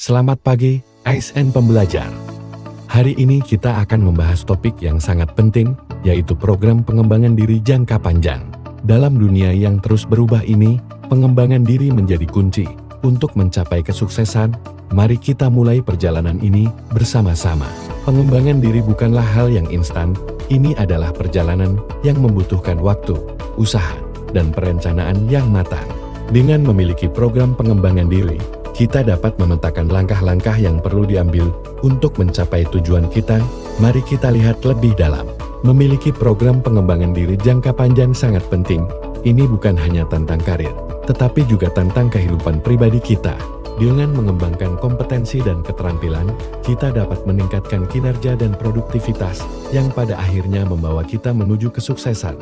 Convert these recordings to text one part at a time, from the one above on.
Selamat pagi, ASN pembelajar. Hari ini kita akan membahas topik yang sangat penting, yaitu program pengembangan diri jangka panjang. Dalam dunia yang terus berubah ini, pengembangan diri menjadi kunci untuk mencapai kesuksesan. Mari kita mulai perjalanan ini bersama-sama. Pengembangan diri bukanlah hal yang instan, ini adalah perjalanan yang membutuhkan waktu, usaha, dan perencanaan yang matang. Dengan memiliki program pengembangan diri, kita dapat memetakan langkah-langkah yang perlu diambil untuk mencapai tujuan kita. Mari kita lihat lebih dalam. Memiliki program pengembangan diri jangka panjang sangat penting. Ini bukan hanya tentang karir, tetapi juga tentang kehidupan pribadi kita. Dengan mengembangkan kompetensi dan keterampilan, kita dapat meningkatkan kinerja dan produktivitas, yang pada akhirnya membawa kita menuju kesuksesan.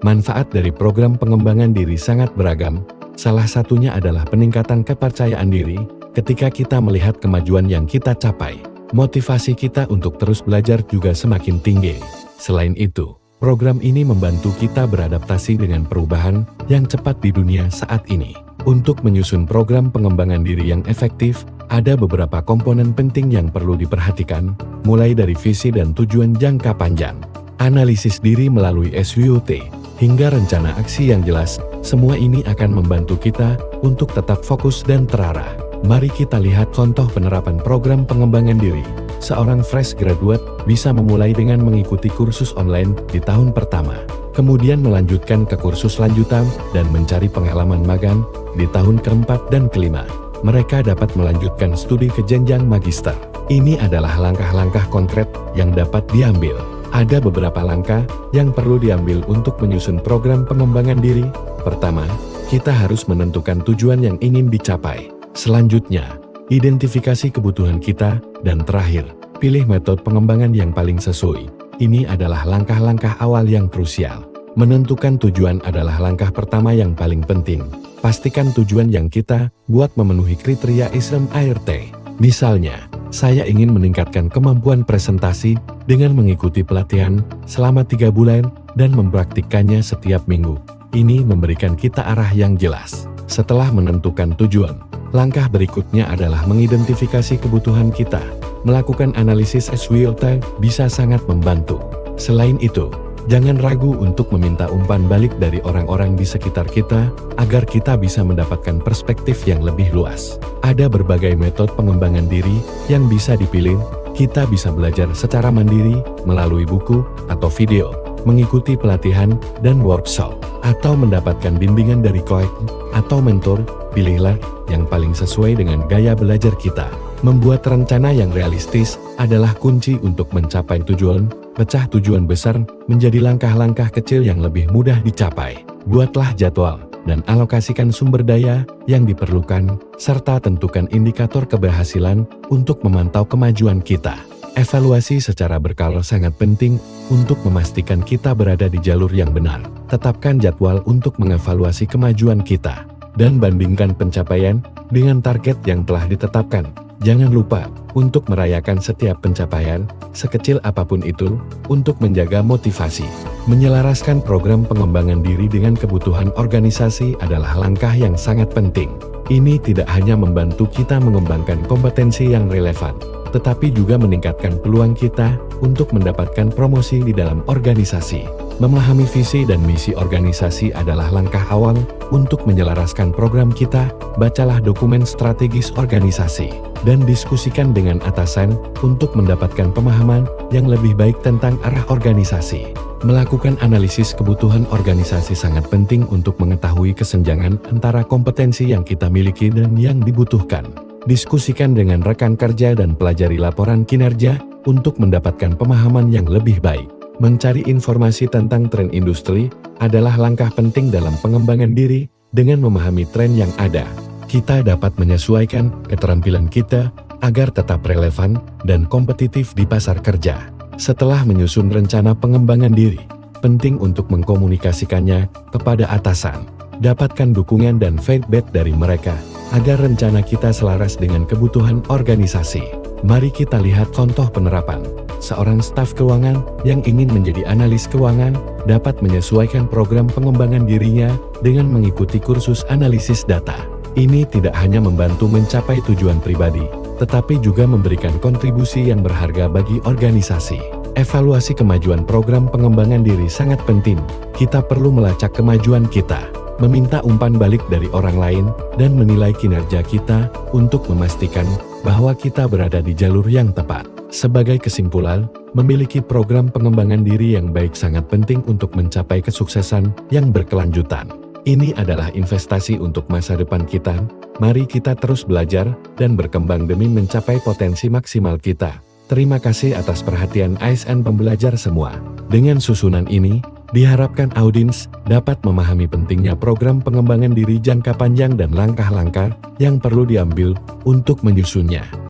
Manfaat dari program pengembangan diri sangat beragam. Salah satunya adalah peningkatan kepercayaan diri. Ketika kita melihat kemajuan yang kita capai, motivasi kita untuk terus belajar juga semakin tinggi. Selain itu, program ini membantu kita beradaptasi dengan perubahan yang cepat di dunia saat ini. Untuk menyusun program pengembangan diri yang efektif, ada beberapa komponen penting yang perlu diperhatikan, mulai dari visi dan tujuan jangka panjang, analisis diri melalui SWOT, hingga rencana aksi yang jelas. Semua ini akan membantu kita untuk tetap fokus dan terarah. Mari kita lihat contoh penerapan program pengembangan diri. Seorang fresh graduate bisa memulai dengan mengikuti kursus online di tahun pertama, kemudian melanjutkan ke kursus lanjutan dan mencari pengalaman magang di tahun keempat dan kelima. Mereka dapat melanjutkan studi ke jenjang magister. Ini adalah langkah-langkah konkret yang dapat diambil. Ada beberapa langkah yang perlu diambil untuk menyusun program pengembangan diri. Pertama, kita harus menentukan tujuan yang ingin dicapai. Selanjutnya, identifikasi kebutuhan kita. Dan terakhir, pilih metode pengembangan yang paling sesuai. Ini adalah langkah-langkah awal yang krusial. Menentukan tujuan adalah langkah pertama yang paling penting. Pastikan tujuan yang kita buat memenuhi kriteria SMART. Misalnya, saya ingin meningkatkan kemampuan presentasi dengan mengikuti pelatihan selama 3 bulan dan mempraktikkannya setiap minggu. Ini memberikan kita arah yang jelas. Setelah menentukan tujuan, langkah berikutnya adalah mengidentifikasi kebutuhan kita. Melakukan analisis SWOT bisa sangat membantu. Selain itu, jangan ragu untuk meminta umpan balik dari orang-orang di sekitar kita, agar kita bisa mendapatkan perspektif yang lebih luas. Ada berbagai metode pengembangan diri yang bisa dipilih. Kita bisa belajar secara mandiri, melalui buku atau video, mengikuti pelatihan dan workshop, atau mendapatkan bimbingan dari coach atau mentor. Pilihlah yang paling sesuai dengan gaya belajar kita. Membuat rencana yang realistis adalah kunci untuk mencapai tujuan. Pecah tujuan besar menjadi langkah-langkah kecil yang lebih mudah dicapai. Buatlah jadwal dan alokasikan sumber daya yang diperlukan, serta tentukan indikator keberhasilan untuk memantau kemajuan kita. Evaluasi secara berkala sangat penting untuk memastikan kita berada di jalur yang benar. Tetapkan jadwal untuk mengevaluasi kemajuan kita dan bandingkan pencapaian dengan target yang telah ditetapkan. Jangan lupa untuk merayakan setiap pencapaian, sekecil apapun itu, untuk menjaga motivasi. Menyelaraskan program pengembangan diri dengan kebutuhan organisasi adalah langkah yang sangat penting. Ini tidak hanya membantu kita mengembangkan kompetensi yang relevan, tetapi juga meningkatkan peluang kita untuk mendapatkan promosi di dalam organisasi. Memahami visi dan misi organisasi adalah langkah awal untuk menyelaraskan program kita. Bacalah dokumen strategis organisasi dan diskusikan dengan atasan untuk mendapatkan pemahaman yang lebih baik tentang arah organisasi. Melakukan analisis kebutuhan organisasi sangat penting untuk mengetahui kesenjangan antara kompetensi yang kita miliki dan yang dibutuhkan. Diskusikan dengan rekan kerja dan pelajari laporan kinerja untuk mendapatkan pemahaman yang lebih baik. Mencari informasi tentang tren industri adalah langkah penting dalam pengembangan diri. Dengan memahami tren yang ada, kita dapat menyesuaikan keterampilan kita agar tetap relevan dan kompetitif di pasar kerja. Setelah menyusun rencana pengembangan diri, penting untuk mengkomunikasikannya kepada atasan. Dapatkan dukungan dan feedback dari mereka agar rencana kita selaras dengan kebutuhan organisasi. Mari kita lihat contoh penerapan. Seorang staf keuangan yang ingin menjadi analis keuangan dapat menyesuaikan program pengembangan dirinya dengan mengikuti kursus analisis data. Ini tidak hanya membantu mencapai tujuan pribadi, tetapi juga memberikan kontribusi yang berharga bagi organisasi. Evaluasi kemajuan program pengembangan diri sangat penting. Kita perlu melacak kemajuan kita, meminta umpan balik dari orang lain, dan menilai kinerja kita untuk memastikan bahwa kita berada di jalur yang tepat. Sebagai kesimpulan, memiliki program pengembangan diri yang baik sangat penting untuk mencapai kesuksesan yang berkelanjutan. Ini adalah investasi untuk masa depan kita. Mari kita terus belajar dan berkembang demi mencapai potensi maksimal kita. Terima kasih atas perhatian ASN pembelajar semua. Dengan susunan ini, diharapkan audiens dapat memahami pentingnya program pengembangan diri jangka panjang dan langkah-langkah yang perlu diambil untuk menyusunnya.